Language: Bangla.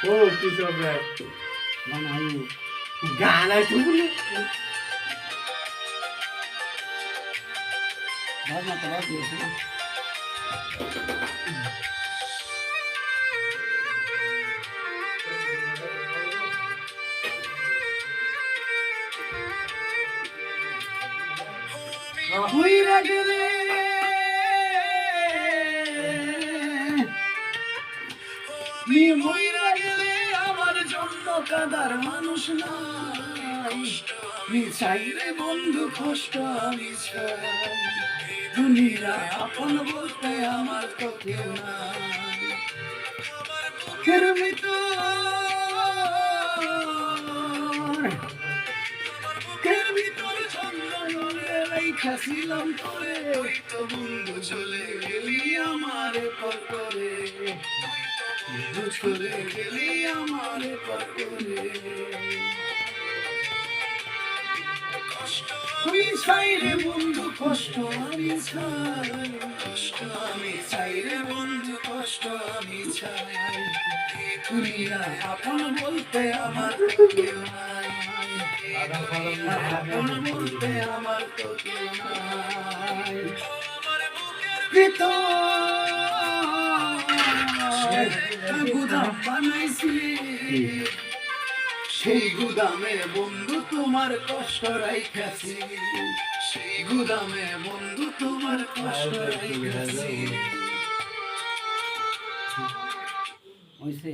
ও কৃষক ভাই বানালু গান আছে বলে বাজনা তো বাজ দিয়েছে না হইরা গেলে হইরা গেলে আমার জন্য কাদার মানুষ নাই আমি চাইলে বন্ধু কষ্ট আমি চাই দুনিয়ায় আপন বলতে আমার তো কেউ নাই বুকের ভিতর বুকের ভিতর চন্দ্রে রেখেছিলাম তোরে তো বন্ধু চলে গেলি আমারে পর করে বন্ধু চলে গেলি আমারে পর করে আমি চাই রে বন্ধু কষ্ট আমি চাই কষ্ট আমি চাই রে বন্ধু কষ্ট আমি চাই দুনিয়ায় আপন বলতে আমার তো কেউ নাই আপন বলতে আমার তো কেউ নাই ভিতর গুদাম বানাইছিলি সেই গুদামে বন্ধু তোমার কষ্ট রাইখাছি সেই গুদামে বন্ধু তোমার কষ্ট রাইখাছি হইছে